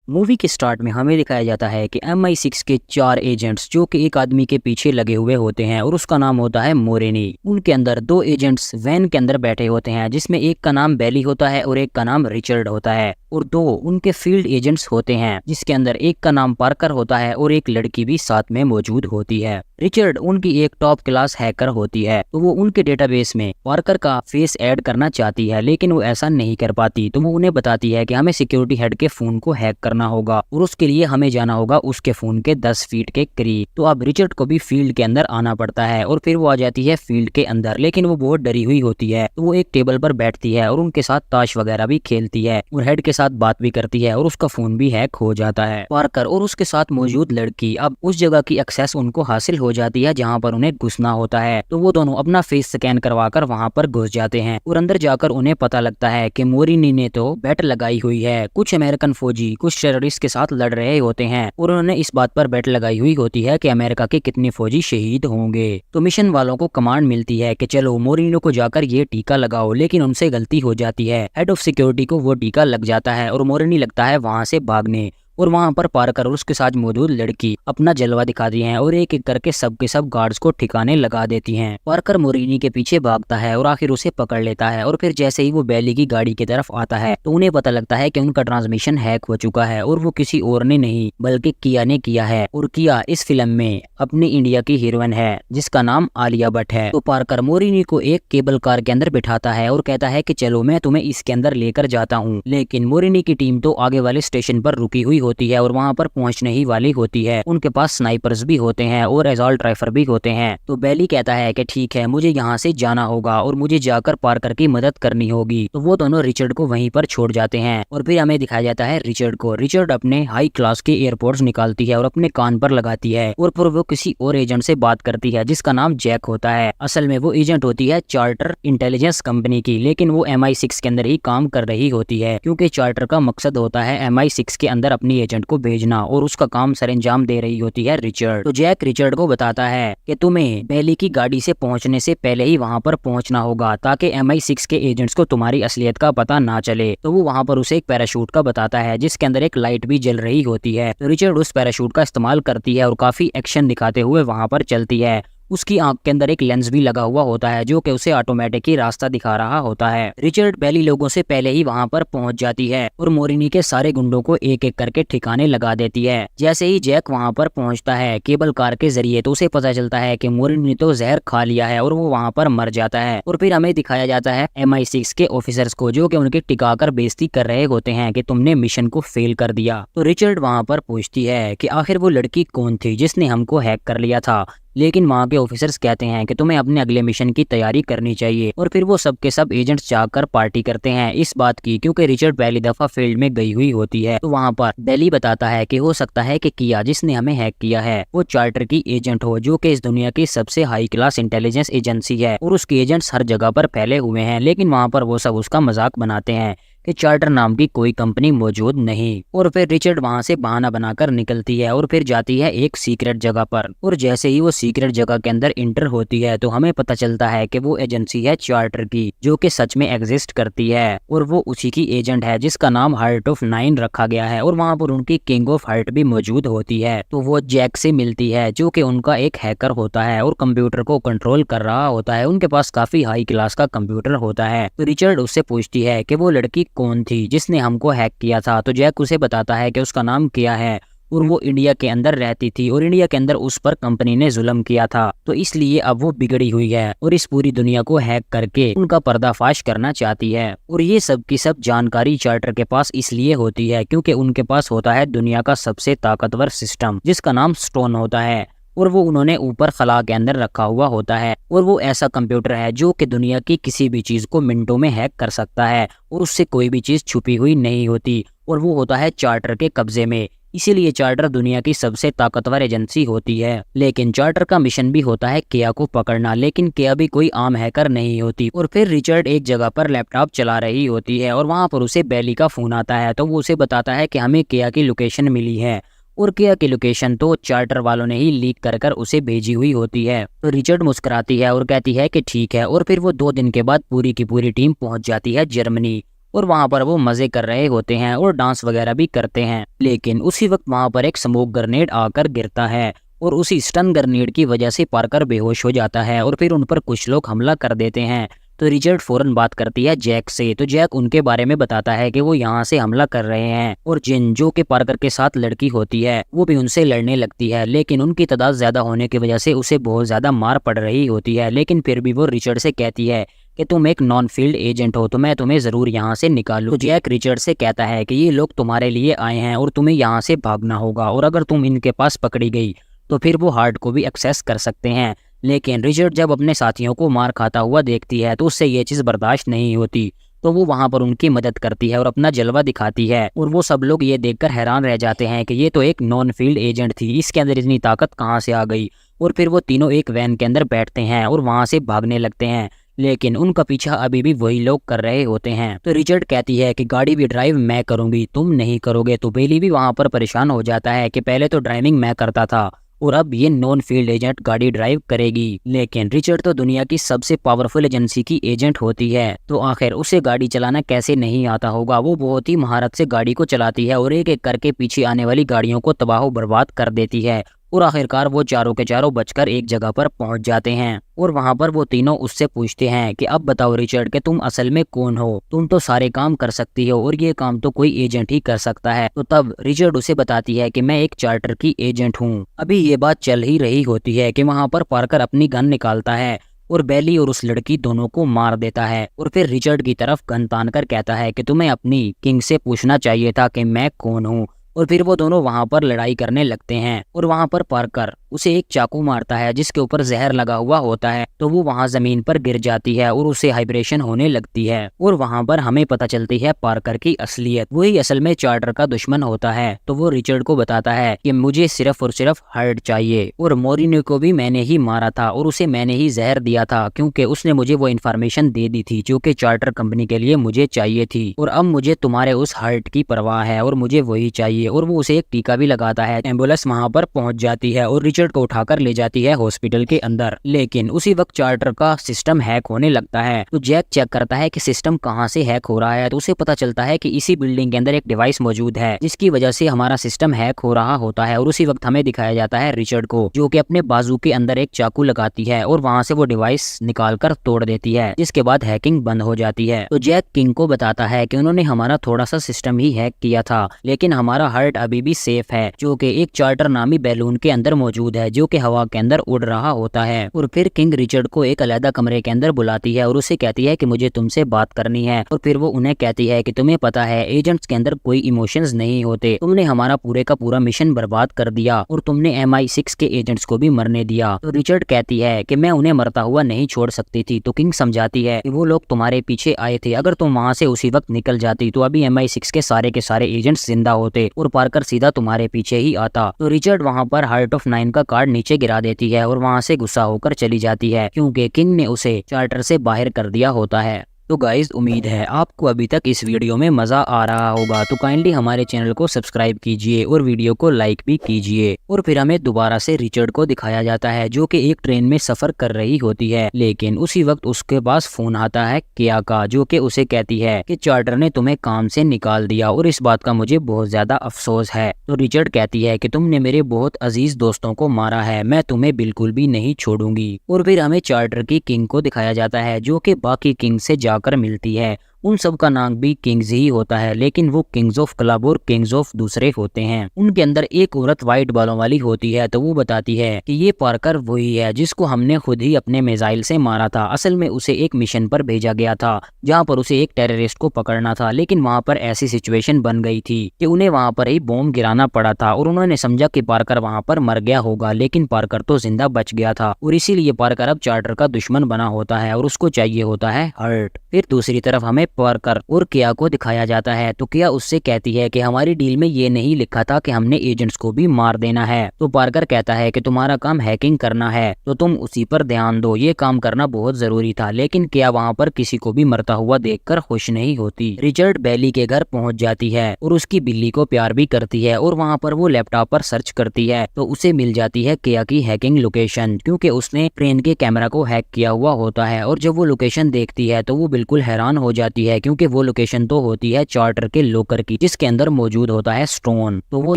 Movie के start में हमें दिखाया जाता है कि MI6 के 4 एजेंट्स जो कि एक आदमी के पीछे लगे हुए होते हैं और उसका नाम होता है मोरेनी। उनके अंदर 2 एजेंट्स वैन के अंदर बैठे होते हैं जिसमें एक का नाम बेली होता है और एक का नाम रिचर्ड होता है, और 2 उनके फील्ड एजेंट्स होते हैं जिसके अंदर एक का नाम पार्कर होता है और एक लड़की भी साथ में मौजूद होती है। रिचर्ड उनकी एक टॉप क्लास हैकर होती है, तो वो उनके डेटाबेस में पार्कर का फेस ऐड करना चाहती है, लेकिन वो ऐसा नहीं कर पाती। तो वो उन्हें बताती है कि हमें सिक्योरिटी हेड के फोन को हैक करना होगा और उसके लिए हमें जाना होगा उसके फोन के 10 फीट के करीब। तो अब रिचर्ड को भी फील्ड के अंदर आना पड़ता है और फिर वो आ जाती है फील्ड के अंदर, लेकिन वो बहुत डरी हुई होती है। तो वो एक टेबल पर बैठती है और उनके साथ ताश वगैरह भी खेलती है और हेड के साथ बात भी करती है और उसका फोन भी हैक हो जाता है। पार्कर और उसके साथ मौजूद लड़की अब उस जगह की एक्सेस उनको हासिल हो जाती है जहाँ पर उन्हें घुसना होता है। तो वो दोनों अपना फेस स्कैन करवाकर वहाँ पर घुस जाते हैं और अंदर जाकर उन्हें पता लगता है कि मोरिनी ने तो बेट लगाई हुई है। कुछ अमेरिकन फौजी कुछ टेररिस्ट के साथ लड़ रहे होते हैं और उन्होंने इस बात पर बेट लगाई हुई होती है कि अमेरिका के कितने फौजी शहीद होंगे। तो मिशन वालों को कमांड मिलती है कि चलो मोरिनो को जाकर ये टीका लगाओ, लेकिन उनसे गलती हो जाती है। हेड ऑफ सिक्योरिटी को वो टीका लग जाता है और मोरिनी लगता है वहां से भागने, और वहां पर पार्कर और उसके साथ मौजूद लड़की अपना जलवा दिखाती हैं और एक एक करके सब के सब गार्ड्स को ठिकाने लगा देती हैं। पार्कर मोरिनी के पीछे भागता है और आखिर उसे पकड़ लेता है, और फिर जैसे ही वो बेली की गाड़ी की तरफ आता है तो उन्हें पता लगता है कि उनका ट्रांसमिशन हैक हो चुका है और वो किसी और ने नहीं बल्कि किया ने किया है। और किया इस फिल्म में अपनी इंडिया की हीरोइन है जिसका नाम आलिया भट्ट है। तो पार्कर मोरिनी को एक केबल कार के अंदर बिठाता है और कहता है कि चलो मैं तुम्हें इसके अंदर लेकर जाता हूँ, लेकिन मोरिनी की टीम तो आगे वाले स्टेशन पर रुकी हुई होती है और वहां पर पहुंचने ही वाली होती है। उनके पास स्नाइपर्स भी होते हैं और असॉल्ट राइफल भी होते हैं। तो बेली कहता है कि ठीक है, मुझे यहाँ से जाना होगा और मुझे जाकर पार्कर की मदद करनी होगी। तो वो दोनों रिचर्ड को वहीं पर छोड़ जाते हैं और फिर हमें दिखाया जाता है रिचर्ड को। रिचर्ड अपने हाई क्लास के एयरपोर्ट्स निकालती है और अपने कान पर लगाती है और फिर वो किसी और एजेंट से बात करती है जिसका नाम जैक होता है। असल में वो एजेंट होती है चार्टर इंटेलिजेंस कंपनी की, लेकिन वो MI6 के अंदर ही काम कर रही होती है क्योंकि चार्टर का मकसद होता है MI6 के अंदर अपनी एजेंट को भेजना, और उसका काम सरंजाम दे रही होती है रिचर्ड। तो जैक रिचर्ड को बताता है कि तुम्हें बेली की गाड़ी से पहुंचने से पहले ही वहां पर पहुंचना होगा ताकि MI6 के एजेंट्स को तुम्हारी असलियत का पता ना चले। तो वो वहां पर उसे एक पैराशूट का बताता है जिसके अंदर एक लाइट भी जल रही होती है। तो रिचर्ड उस पैराशूट का इस्तेमाल करती है और काफी एक्शन दिखाते हुए वहां पर चलती है। उसकी आंख के अंदर एक लेंस भी लगा हुआ होता है जो कि उसे ऑटोमेटिक ही रास्ता दिखा रहा होता है। रिचर्ड बेली लोगों से पहले ही वहां पर पहुंच जाती है और मोरिनी के सारे गुंडों को एक एक करके ठिकाने लगा देती है। जैसे ही जैक वहां पर पहुंचता है केबल कार के जरिए, तो उसे पता चलता है कि मोरिनी ने तो जहर खा लिया है और वो वहां पर मर जाता है। और फिर हमें दिखाया जाता है MI6 के ऑफिसर्स को जो कि उनके टिकाकर बेइज्जती कर रहे होते हैं कि तुमने मिशन को फेल कर दिया। तो रिचर्ड वहां पर पूछती है कि आखिर वो लड़की कौन थी जिसने हमको हैक कर लिया था, लेकिन वहाँ के ऑफिसर्स कहते हैं कि तुम्हें अपने अगले मिशन की तैयारी करनी चाहिए। और फिर वो सब के सब एजेंट्स जाकर पार्टी करते हैं इस बात की क्योंकि रिचर्ड पहली दफा फील्ड में गई हुई होती है। तो वहाँ पर बेली बताता है कि हो सकता है कि किया जिसने हमें हैक किया है वो चार्टर की एजेंट हो जो कि इस दुनिया की सबसे हाई क्लास इंटेलिजेंस एजेंसी है और उसके एजेंट्स हर जगह पर फैले हुए हैं, लेकिन वहाँ पर वो सब उसका मजाक बनाते हैं कि चार्टर नाम की कोई कंपनी मौजूद नहीं। और फिर रिचर्ड वहां से बहाना बनाकर निकलती है और फिर जाती है एक सीक्रेट जगह पर, और जैसे ही वो सीक्रेट जगह के अंदर इंटर होती है तो हमें पता चलता है कि वो एजेंसी है चार्टर की जो कि सच में एग्जिस्ट करती है और वो उसी की एजेंट है जिसका नाम हार्ट ऑफ 9 रखा गया है और वहाँ पर उनकी किंग ऑफ हार्ट भी मौजूद होती है। तो वो जैक से मिलती है जो कि उनका एक हैकर होता है और कंप्यूटर को कंट्रोल कर रहा होता है। उनके पास काफी हाई क्लास का कंप्यूटर होता है। तो रिचर्ड उससे पूछती है कि वो लड़की कौन थी जिसने हमको हैक किया था। तो जैक उसे बताता है कि उसका नाम किया है और वो इंडिया के अंदर रहती थी और इंडिया के अंदर उस पर कंपनी ने जुल्म किया था, तो इसलिए अब वो बिगड़ी हुई है और इस पूरी दुनिया को हैक करके उनका पर्दाफाश करना चाहती है। और ये सब की सब जानकारी चार्टर के पास इसलिए होती है क्योंकि उनके पास होता है दुनिया का सबसे ताकतवर सिस्टम जिसका नाम स्टोन होता है और वो उन्होंने ऊपर खला के अंदर रखा हुआ होता है। और वो ऐसा कंप्यूटर है जो कि दुनिया की किसी भी चीज को मिनटों में हैक कर सकता है और उससे कोई भी चीज छुपी हुई नहीं होती, और वो होता है चार्टर के कब्जे में। इसीलिए चार्टर दुनिया की सबसे ताकतवर एजेंसी होती है। लेकिन चार्टर का मिशन भी होता है किया को पकड़ना, लेकिन किया भी कोई आम हैकर नहीं होती। और फिर रिचर्ड एक जगह पर लैपटॉप चला रही होती है और वहां पर उसे बेली का फोन आता है। तो वो उसे बताता है कि हमें किया की लोकेशन मिली है और किया की लोकेशन तो चार्टर वालों ने ही लीक कर कर उसे भेजी हुई होती है। तो रिचर्ड मुस्कुराती है और कहती है कि ठीक है, और फिर वो 2 दिन के बाद पूरी की पूरी टीम पहुंच जाती है जर्मनी और वहाँ पर वो मजे कर रहे होते हैं और डांस वगैरह भी करते हैं। लेकिन उसी वक्त वहाँ पर एक स्मोक ग्रेनेड आकर गिरता है और उसी स्टन ग्रेनेड की वजह से पार्कर बेहोश हो जाता है और फिर उन पर कुछ लोग हमला कर देते हैं। तो रिचर्ड फौरन बात करती है जैक से। तो जैक उनके बारे में बताता है कि वो यहाँ से हमला कर रहे हैं और जिन जो कि पार्कर के साथ लड़की होती है वो भी उनसे लड़ने लगती है, लेकिन उनकी तादाद ज्यादा होने की वजह से उसे बहुत ज्यादा मार पड़ रही होती है। लेकिन फिर भी वो रिचर्ड से कहती है कि तुम एक नॉन फील्ड एजेंट हो तो मैं तुम्हें जरूर यहाँ से निकालूं। तो जैक रिचर्ड से कहता है कि ये लोग तुम्हारे लिए आए हैं और तुम्हें यहाँ से भागना होगा, और अगर तुम इनके पास पकड़ी गई तो फिर वो हार्ट को भी एक्सेस कर सकते हैं। लेकिन रिचर्ड जब अपने साथियों को मार खाता हुआ देखती है तो उससे ये चीज़ बर्दाश्त नहीं होती, तो वो वहाँ पर उनकी मदद करती है और अपना जलवा दिखाती है। और वो सब लोग ये देखकर हैरान रह जाते हैं कि ये तो एक नॉन फील्ड एजेंट थी, इसके अंदर इतनी ताकत कहाँ से आ गई। और फिर वो तीनों एक वैन के अंदर बैठते हैं और वहाँ से भागने लगते हैं, लेकिन उनका पीछा अभी भी वही लोग कर रहे होते हैं। तो रिचर्ड कहती है कि गाड़ी भी ड्राइव मैं करूंगी, तुम नहीं करोगे। तो बेली भी वहाँ पर परेशान हो जाता है कि पहले तो ड्राइविंग मैं करता था और अब ये नॉन फील्ड एजेंट गाड़ी ड्राइव करेगी। लेकिन रिचर्ड तो दुनिया की सबसे पावरफुल एजेंसी की एजेंट होती है, तो आखिर उसे गाड़ी चलाना कैसे नहीं आता होगा। वो बहुत ही महारत से गाड़ी को चलाती है और एक एक करके पीछे आने वाली गाड़ियों को तबाह बर्बाद कर देती है। और आखिरकार वो चारों के चारों बचकर एक जगह पर पहुंच जाते हैं और वहां पर वो तीनों उससे पूछते हैं कि अब बताओ रिचर्ड कि तुम असल में कौन हो, तुम तो सारे काम कर सकती हो और ये काम तो कोई एजेंट ही कर सकता है। तो तब रिचर्ड उसे बताती है कि मैं एक चार्टर की एजेंट हूँ। अभी ये बात चल ही रही होती है कि वहां पर पार्कर अपनी गन निकालता है और बेली और उस लड़की दोनों को मार देता है और फिर रिचर्ड की तरफ गन तान कर कहता है कि तुम्हें अपनी किंग से पूछना चाहिए था कि मैं कौन हूँ। और फिर वो दोनों वहां पर लड़ाई करने लगते हैं और वहां पर पार्कर उसे एक चाकू मारता है जिसके ऊपर जहर लगा हुआ होता है, तो वो वहां जमीन पर गिर जाती है और उसे हाइब्रेशन होने लगती है। और वहां पर हमें पता चलती है पार्कर की असलियत, वही असल में चार्टर का दुश्मन होता है। तो वो रिचर्ड को बताता है कि मुझे सिर्फ और सिर्फ हर्ट चाहिए और मोरिनो को भी मैंने ही मारा था और उसे मैंने ही जहर दिया था क्योंकि उसने मुझे वो इन्फॉर्मेशन दे दी थी जो कि चार्टर कंपनी के लिए मुझे चाहिए थी। और अब मुझे तुम्हारे उस हर्ट की परवाह है और मुझे वही चाहिए। और वो उसे एक टीका भी लगाता है। एम्बुलेंस वहां पर पहुंच जाती है और रिचर्ड को उठाकर ले जाती है हॉस्पिटल के अंदर। लेकिन उसी वक्त चार्टर का सिस्टम हैक होने लगता है। तो जैक चेक करता है कि सिस्टम कहां से हैक हो रहा है, तो उसे पता चलता है कि इसी बिल्डिंग के अंदर एक डिवाइस मौजूद है जिसकी वजह से हमारा सिस्टम हैक हो रहा होता है। और उसी वक्त हमें दिखाया जाता है रिचर्ड को जो कि अपने बाजू के अंदर एक चाकू लगाती है और वहां से वो डिवाइस निकाल कर तोड़ देती है, जिसके बाद हैकिंग बंद हो जाती है। तो जैक किंग को बताता है कि उन्होंने हमारा थोड़ा सा सिस्टम ही हैक किया था, लेकिन हमारा हार्ट अभी भी सेफ है जो कि एक चार्टर नामी बैलून के अंदर मौजूद है जो कि हवा के अंदर उड़ रहा होता है। और फिर किंग रिचर्ड को एक अलग कमरे के अंदर बुलाती है और उसे कहती है कि मुझे तुमसे बात करनी है। और फिर वो उन्हें कहती है कि तुम्हें पता है एजेंट्स के अंदर कोई इमोशंस नहीं होते, तुमने हमारा पूरे का पूरा मिशन बर्बाद कर दिया और तुमने MI6 के एजेंट्स को भी मरने दिया। तो रिचर्ड कहती है कि मैं उन्हें मरता हुआ नहीं छोड़ सकती थी। तो किंग समझाती है कि वो लोग तुम्हारे पीछे आए थे, अगर तुम वहाँ से उसी वक्त निकल जाती तो अभी MI6 के सारे एजेंट्स जिंदा होते और पार्कर सीधा तुम्हारे पीछे ही आता। तो रिचर्ड वहाँ पर हार्ट ऑफ 9 का कार्ड नीचे गिरा देती है और वहाँ से गुस्सा होकर चली जाती है क्योंकि किंग ने उसे चार्टर से बाहर कर दिया होता है। तो गाइज उम्मीद है आपको अभी तक इस वीडियो में मजा आ रहा होगा, तो काइंडली हमारे चैनल को सब्सक्राइब कीजिए और वीडियो को लाइक भी कीजिए। और फिर हमें दोबारा से रिचर्ड को दिखाया जाता है जो कि एक ट्रेन में सफर कर रही होती है, लेकिन उसी वक्त उसके पास फोन आता है किया का जो कि उसे कहती है कि चार्टर ने तुम्हें काम से निकाल दिया और इस बात का मुझे बहुत ज्यादा अफसोस है। तो रिचर्ड कहती है कि तुमने मेरे बहुत अजीज दोस्तों को मारा है, मैं तुम्हें बिल्कुल भी नहीं छोड़ूंगी। और फिर हमें चार्टर की किंग को दिखाया जाता है जो कि बाकी किंग से जाकर मिलती है। उन सब का नाम भी किंग्स ही होता है, लेकिन वो किंग्स ऑफ क्लब और किंग्स ऑफ दूसरे होते हैं। उनके अंदर एक औरत व्हाइट बालों वाली होती है, तो वो बताती है कि ये पार्कर वही है जिसको हमने खुद ही अपने मिसाइल से मारा था। असल में उसे एक मिशन पर भेजा गया था जहाँ पर उसे एक टेररिस्ट को पकड़ना था, लेकिन वहाँ पर ऐसी सिचुएशन बन गई थी कि उन्हें वहाँ पर ही बॉम्ब गिराना पड़ा था और उन्होंने समझा कि पार्कर वहाँ पर मर गया होगा, लेकिन पार्कर तो जिंदा बच गया था और इसीलिए पार्कर अब चार्टर का दुश्मन बना होता है और उसको चाहिए होता है हर्ट। फिर दूसरी तरफ हमें पार्कर और किया को दिखाया जाता है। तो किया उससे कहती है कि हमारी डील में ये नहीं लिखा था कि हमने एजेंट्स को भी मार देना है। तो पार्कर कहता है कि तुम्हारा काम हैकिंग करना है तो तुम उसी पर ध्यान दो, ये काम करना बहुत जरूरी था। लेकिन किया वहाँ पर किसी को भी मरता हुआ देखकर खुश नहीं होती। रिचर्ड बेली के घर पहुँच जाती है और उसकी बिल्ली को प्यार भी करती है और वहाँ पर वो लैपटॉप पर सर्च करती है तो उसे मिल जाती है किया की हैकिंग लोकेशन, क्योंकि उसने ट्रेन के कैमरा को हैक किया हुआ होता है। और जब वो लोकेशन देखती है तो वो बिल्कुल हैरान हो जाती होती है, क्योंकि वो लोकेशन तो होती है चार्टर के लॉकर की जिसके अंदर मौजूद होता है स्टोन। तो वो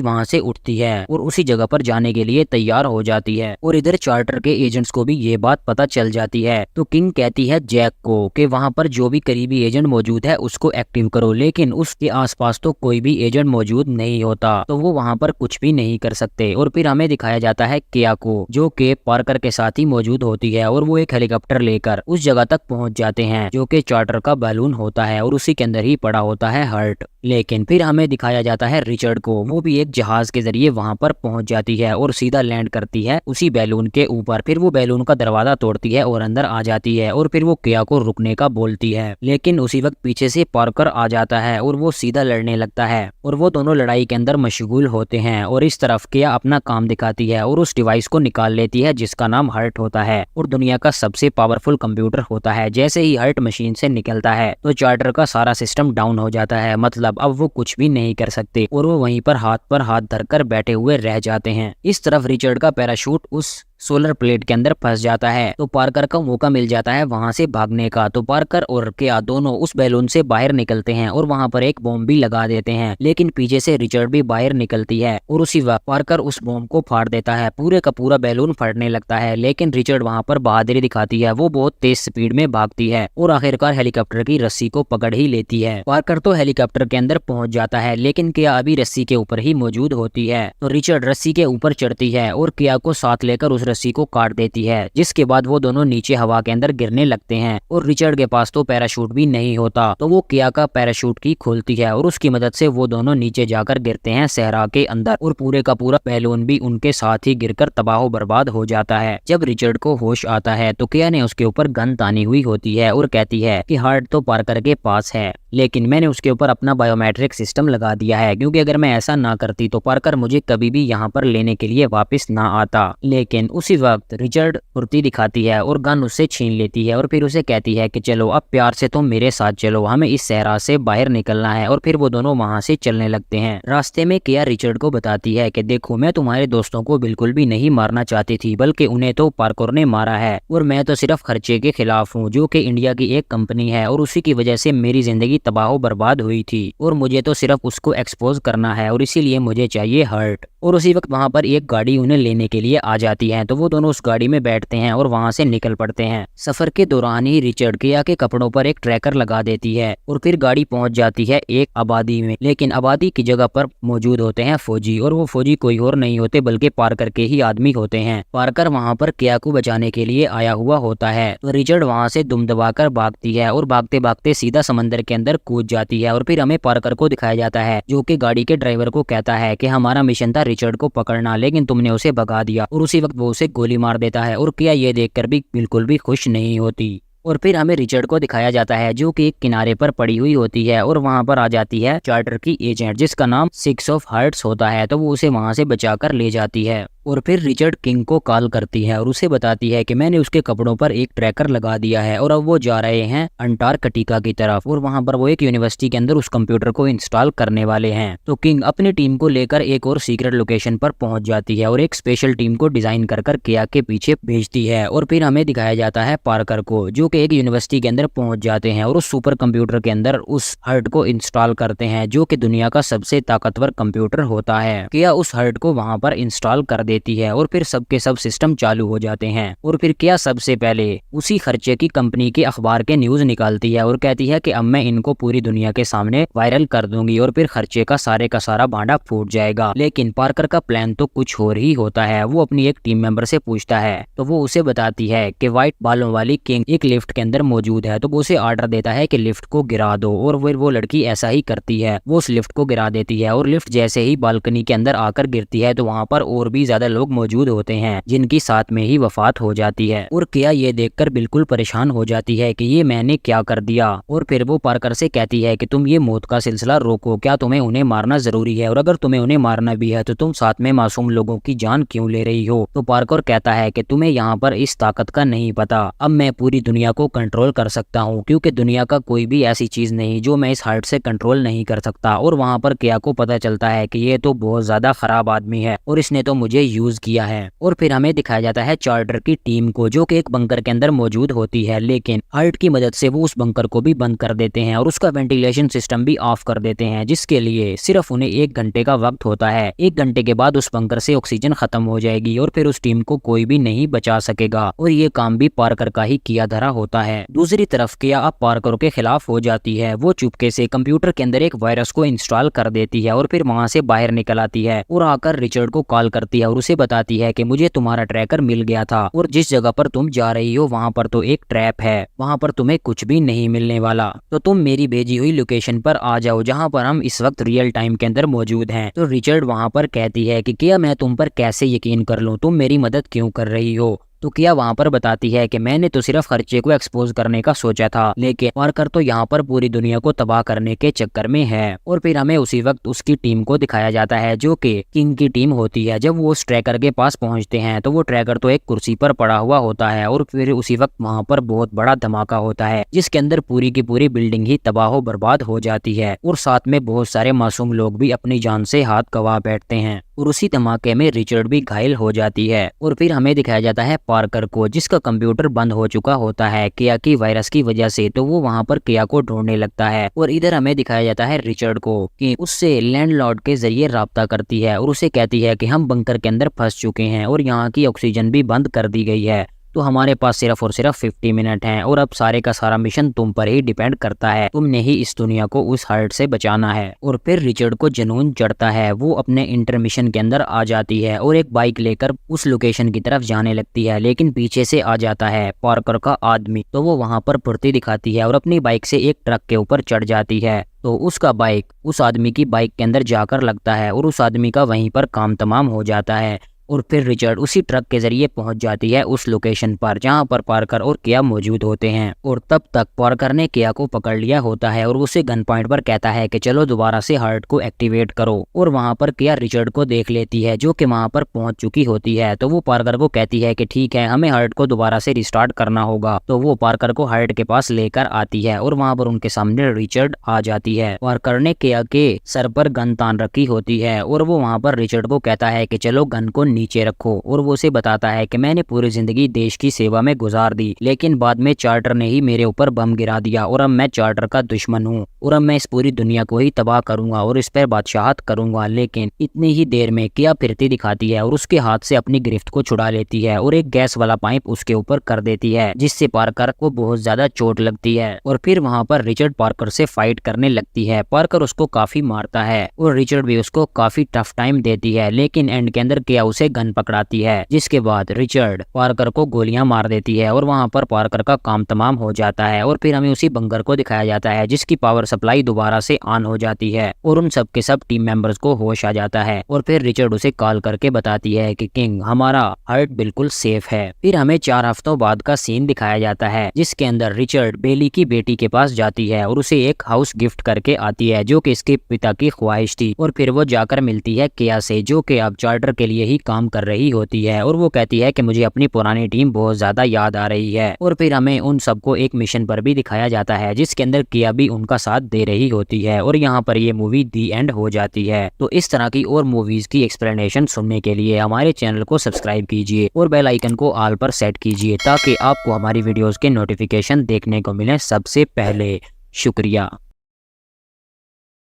वहाँ से उठती है और उसी जगह पर जाने के लिए तैयार हो जाती है और इधर चार्टर के एजेंट्स को भी ये बात पता चल जाती है। तो किंग कहती है जैक को कि वहाँ पर जो भी करीबी एजेंट मौजूद है उसको एक्टिव करो, लेकिन उसके आसपास तो कोई भी एजेंट मौजूद नहीं होता, तो वो वहाँ पर कुछ भी नहीं कर सकते। और फिर हमें दिखाया जाता है किया को, जो कि पार्कर के साथ ही मौजूद होती है और वो एक हेलीकॉप्टर लेकर उस जगह तक पहुंच जाते हैं जो कि चार्टर का बैलून होता है और उसी के अंदर ही पड़ा होता है हर्ट। लेकिन फिर हमें दिखाया जाता है रिचर्ड को, वो भी एक जहाज के जरिए वहां पर पहुंच जाती है और सीधा लैंड करती है उसी बैलून के ऊपर। फिर वो बैलून का दरवाजा तोड़ती है और अंदर आ जाती है और फिर वो किया को रुकने का बोलती है, लेकिन उसी वक्त पीछे से पार्कर आ जाता है और वो सीधा लड़ने लगता है और वो दोनों लड़ाई के अंदर मशगूल होते हैं। और इस तरफ किया अपना काम दिखाती है और उस डिवाइस को निकाल लेती है जिसका नाम हर्ट होता है और दुनिया का सबसे पावरफुल कंप्यूटर होता है। जैसे ही हर्ट मशीन से निकलता है तो चार्टर का सारा सिस्टम डाउन हो जाता है, मतलब अब वो कुछ भी नहीं कर सकते और वो वहीं पर हाथ धरकर बैठे हुए रह जाते हैं। इस तरफ रिचर्ड का पैराशूट उस सोलर प्लेट के अंदर फंस जाता है, तो पार्कर को मौका मिल जाता है वहां से भागने का। तो पार्कर और किया दोनों उस बैलून से बाहर निकलते हैं और वहां पर एक बॉम्ब भी लगा देते हैं, लेकिन पीछे से रिचर्ड भी बाहर निकलती है और उसी वक्त पार्कर उस बॉम्ब को फाड़ देता है। पूरे का पूरा बैलून फटने लगता है, लेकिन रिचर्ड वहां पर बहादुरी दिखाती है, वो बहुत तेज स्पीड में भागती है और आखिरकार हेलीकॉप्टर की रस्सी को पकड़ ही लेती है। पार्कर तो हेलीकॉप्टर के अंदर पहुंच जाता है, लेकिन किया अभी रस्सी के ऊपर ही मौजूद होती है। तो रिचर्ड रस्सी के ऊपर चढ़ती है और किया को साथ लेकर उस रस्सी को काट देती है, जिसके बाद वो दोनों नीचे हवा के अंदर गिरने लगते हैं और रिचर्ड के पास तो पैराशूट भी नहीं होता, तो वो किया का पैराशूट की खोलती है और उसकी मदद से वो दोनों नीचे जाकर गिरते हैं सहरा के अंदर और पूरे का पूरा बैलून भी उनके साथ ही गिरकर तबाह बर्बाद हो जाता है। जब रिचर्ड को होश आता है तो किया ने उसके ऊपर गन तानी हुई होती है और कहती है कि हार्ट तो पार्कर के पास है, लेकिन मैंने उसके ऊपर अपना बायोमेट्रिक सिस्टम लगा दिया है, क्योंकि अगर मैं ऐसा ना करती तो पार्कर मुझे कभी भी यहाँ पर लेने के लिए वापस ना आता। लेकिन उसी वक्त रिचर्ड फुर्ती दिखाती है और गन उससे छीन लेती है और फिर उसे कहती है कि चलो अब प्यार से तुम मेरे साथ चलो, हमें इस सहरा से बाहर निकलना है। और फिर वो दोनों वहाँ से चलने लगते हैं। रास्ते में किया रिचर्ड को बताती है कि देखो, मैं तुम्हारे दोस्तों को बिल्कुल भी नहीं मारना चाहती थी, बल्कि उन्हें तो पार्कर ने मारा है और मैं तो सिर्फ खर्चे के खिलाफ हूँ, जो कि इंडिया की एक कंपनी है और उसी की वजह से मेरी जिंदगी तबाह बर्बाद हुई थी और मुझे तो सिर्फ उसको एक्सपोज करना है और इसीलिए मुझे चाहिए हर्ट। और उसी वक्त वहाँ पर एक गाड़ी उन्हें लेने के लिए आ जाती है, तो वो दोनों उस गाड़ी में बैठते हैं और वहाँ से निकल पड़ते हैं। सफर के दौरान ही रिचर्ड किया के कपड़ों पर एक ट्रैकर लगा देती है और फिर गाड़ी पहुँच जाती है एक आबादी में, लेकिन आबादी की जगह पर मौजूद होते हैं फौजी और वो फौजी कोई और नहीं होते बल्कि पार्कर के ही आदमी होते हैं। पार्कर वहाँ पर किया को बचाने के लिए आया हुआ होता है, तो रिचर्ड वहाँ से दुम दबाकर भागती है और भागते भागते सीधा समंदर के अंदर कूद जाती है। और फिर हमें पार्कर को दिखाया जाता है, जो कि गाड़ी के ड्राइवर को कहता है कि हमारा मिशन था रिचर्ड को पकड़ना, लेकिन तुमने उसे भगा दिया। और उसी वक्त वो उसे गोली मार देता है और किया ये देखकर भी बिल्कुल भी खुश नहीं होती। और फिर हमें रिचर्ड को दिखाया जाता है, जो कि एक किनारे पर पड़ी हुई होती है और वहां पर आ जाती है चार्टर की एजेंट, जिसका नाम 6 ऑफ हार्ट्स होता है, तो वो उसे वहां से बचाकर ले जाती है। और फिर रिचर्ड किंग को कॉल करती है और उसे बताती है कि मैंने उसके कपड़ों पर एक ट्रैकर लगा दिया है और अब वो जा रहे हैं अंटार्कटिका की तरफ और वहां पर वो एक यूनिवर्सिटी के अंदर उस कंप्यूटर को इंस्टॉल करने वाले हैं। तो किंग अपनी टीम को लेकर एक और सीक्रेट लोकेशन पर पहुंच जाती है और एक स्पेशल टीम को डिजाइन कर किया के पीछे भेजती है। और फिर हमें दिखाया जाता है पार्कर को, जो कि एक यूनिवर्सिटी के अंदर पहुंच जाते हैं और उस सुपर कंप्यूटर के अंदर उस हर्ट को इंस्टॉल करते हैं, जो कि दुनिया का सबसे ताकतवर कंप्यूटर होता है। किया उस हर्ट को वहां पर इंस्टॉल कर देती है और फिर सबके सब सिस्टम चालू हो जाते हैं। और फिर किया सबसे पहले उसी खर्चे की कंपनी के अखबार के न्यूज निकालती है और कहती है कि अब मैं इनको पूरी दुनिया के सामने वायरल कर दूंगी और फिर खर्चे का सारा भांडा फूट जाएगा। लेकिन पार्कर का प्लान तो कुछ और ही होता है। वो अपनी एक टीम मेंबर से पूछता है, तो वो उसे बताती है कि व्हाइट बालों वाली किंग एक लिफ्ट के अंदर मौजूद है, तो वो उसे ऑर्डर देता है कि लिफ्ट को गिरा दो और फिर वो लड़की ऐसा ही करती है। वो उस लिफ्ट को गिरा देती है और लिफ्ट जैसे ही बालकनी के अंदर आकर गिरती है तो वहाँ पर और भी ज्यादा लोग मौजूद होते हैं, जिनकी साथ में ही वफात हो जाती है। और किया ये देखकर बिल्कुल परेशान हो जाती है कि ये मैंने क्या कर दिया। और फिर वो पार्कर से कहती है कि तुम ये मौत का सिलसिला रोको, क्या तुम्हें उन्हें मारना जरूरी है? और अगर तुम्हें उन्हें मारना भी है तो तुम साथ में मासूम लोगों की जान क्यों ले रही हो? तो पार्कर कहता है कि तुम्हें यहाँ पर इस ताकत का नहीं पता, अब मैं पूरी दुनिया को कंट्रोल कर सकता हूँ, क्योंकि दुनिया का कोई भी ऐसी चीज नहीं जो मैं इस हार्ट से कंट्रोल नहीं कर सकता। और वहाँ पर किया को पता चलता है कि ये तो बहुत ज्यादा खराब आदमी है और इसने तो मुझे यूज किया है। और फिर हमें दिखाया जाता है चार्टर की टीम को, जो कि एक बंकर के अंदर मौजूद होती है, लेकिन हर्ट की मदद से वो उस बंकर को भी बंद कर देते हैं और उसका वेंटिलेशन सिस्टम भी ऑफ कर देते हैं, जिसके लिए सिर्फ उन्हें 1 घंटे का वक्त होता है। 1 घंटे के बाद उस बंकर से ऑक्सीजन खत्म हो जाएगी और फिर उस टीम को कोई भी नहीं बचा सकेगा और ये काम भी पार्कर का ही किया धरा होता है। दूसरी तरफ किया अब पार्कर के खिलाफ हो जाती है। वो चुपके से कंप्यूटर के अंदर एक वायरस को इंस्टॉल कर देती है और फिर वहां से बाहर निकल आती है और आकर रिचर्ड को कॉल करती है और उसे बताती है कि मुझे तुम्हारा ट्रैकर मिल गया था और जिस जगह पर तुम जा रही हो वहां पर तो एक ट्रैप है, वहां पर तुम्हें कुछ भी नहीं मिलने वाला, तो तुम मेरी भेजी हुई लोकेशन पर आ जाओ जहां पर हम इस वक्त रियल टाइम के अंदर मौजूद हैं। तो रिचर्ड वहां पर कहती है कि क्या मैं तुम पर कैसे यकीन कर लूं, तुम मेरी मदद क्यों कर रही हो। तो किया वहां पर बताती है कि मैंने तो सिर्फ खर्चे को एक्सपोज करने का सोचा था, लेकिन पार्कर तो यहाँ पर पूरी दुनिया को तबाह करने के चक्कर में है। और फिर हमें उसी वक्त उसकी टीम को दिखाया जाता है, जो कि किंग की टीम होती है। जब वो उस ट्रैकर के पास पहुंचते हैं तो वो ट्रैकर तो एक कुर्सी पर पड़ा हुआ होता है और फिर उसी वक्त वहां पर बहुत बड़ा धमाका होता है, जिसके अंदर पूरी की पूरी बिल्डिंग ही तबाह बर्बाद हो जाती है और साथ में बहुत सारे मासूम लोग भी अपनी जान से हाथ गंवा बैठते हैं और उसी धमाके में रिचर्ड भी घायल हो जाती है। और फिर हमें दिखाया जाता है पार्कर को, जिसका कंप्यूटर बंद हो चुका होता है किया की वायरस की वजह से, तो वो वहां पर किया को ढूंढने लगता है। और इधर हमें दिखाया जाता है रिचर्ड को कि उससे लैंडलॉर्ड के जरिए राब्ता करती है और उसे कहती है कि हम बंकर के अंदर फंस चुके हैं और यहाँ की ऑक्सीजन भी बंद कर दी गई है, तो हमारे पास सिर्फ और सिर्फ 50 मिनट हैं और अब सारे का सारा मिशन तुम पर ही डिपेंड करता है, तुमने ही इस दुनिया को उस हर्ट से बचाना है। और फिर रिचर्ड को जुनून चढ़ता है, वो अपने इंटरमिशन के अंदर आ जाती है और एक बाइक लेकर उस लोकेशन की तरफ जाने लगती है, लेकिन पीछे से आ जाता है पार्कर का आदमी, तो वो वहां पर फुर्ती दिखाती है और अपनी बाइक से एक ट्रक के ऊपर चढ़ जाती है। तो उसका बाइक उस आदमी की बाइक के अंदर जाकर लगता है और उस आदमी का वहीं पर काम तमाम हो जाता है। और फिर रिचर्ड उसी ट्रक के जरिए पहुंच जाती है उस लोकेशन पर जहां पर पार्कर और किया मौजूद होते हैं। और तब तक पार्कर ने किया को पकड़ लिया होता है और उसे गन पॉइंट पर कहता है कि चलो दोबारा से हार्ट को एक्टिवेट करो। और वहां पर किया रिचर्ड को देख लेती है, जो कि वहां पर पहुंच चुकी होती है। तो वो पार्कर को कहती है कि ठीक है, हमें हार्ट को दोबारा से रिस्टार्ट करना होगा। तो वो पार्कर को हार्ट के पास लेकर आती है और वहां पर उनके सामने रिचर्ड आ जाती है। पार्कर ने किया के सर पर गन तान रखी होती है और वो वहां पर रिचर्ड को कहता है कि चलो गन को नीचे रखो। और वो उसे बताता है कि मैंने पूरी जिंदगी देश की सेवा में गुजार दी, लेकिन बाद में चार्टर ने ही मेरे ऊपर बम गिरा दिया और अब मैं चार्टर का दुश्मन हूँ और अब मैं इस पूरी दुनिया को ही तबाह करूंगा और इस पर बादशाहत करूंगा। लेकिन इतनी ही देर में किया फिरती दिखाती है और उसके हाथ से अपनी गिरफ्त को छुड़ा लेती है और एक गैस वाला पाइप उसके ऊपर कर देती है, जिससे पार्कर को बहुत ज्यादा चोट लगती है। और फिर वहाँ पर रिचर्ड पार्कर से फाइट करने लगती है। पार्कर उसको काफी मारता है और रिचर्ड भी उसको काफी टफ टाइम देती है, लेकिन एंड के अंदर किया उसे गन पकड़ाती है, जिसके बाद रिचर्ड पार्कर को गोलियां मार देती है और वहां पर पार्कर का काम तमाम हो जाता है। और फिर हमें उसी बंकर को दिखाया जाता है, जिसकी पावर सप्लाई दोबारा से ऑन हो जाती है और उन सब के सब टीम मेंबर्स को होश आ जाता है। और फिर रिचर्ड उसे कॉल करके बताती है कि किंग, हमारा हार्ट बिल्कुल सेफ है। फिर हमें 4 हफ्तों बाद का सीन दिखाया जाता है, जिसके अंदर रिचर्ड बेली की बेटी के पास जाती है और उसे एक हाउस गिफ्ट करके आती है, जो कि इसके पिता की ख्वाहिश थी। और फिर वो जाकर मिलती है किया से, जो कि अब चार्टर के लिए ही काम कर रही होती है और वो कहती है कि मुझे अपनी पुरानी टीम बहुत ज्यादा याद आ रही है। और फिर हमें उन सबको एक मिशन पर भी दिखाया जाता है, जिसके अंदर किया भी उनका साथ दे रही होती है। और यहाँ पर ये मूवी दी एंड हो जाती है। तो इस तरह की और मूवीज की एक्सप्लेनेशन सुनने के लिए हमारे चैनल को सब्सक्राइब कीजिए और बेल आइकन को ऑल पर सेट कीजिए, ताकि आपको हमारी वीडियोस के नोटिफिकेशन देखने को मिले सबसे पहले। शुक्रिया।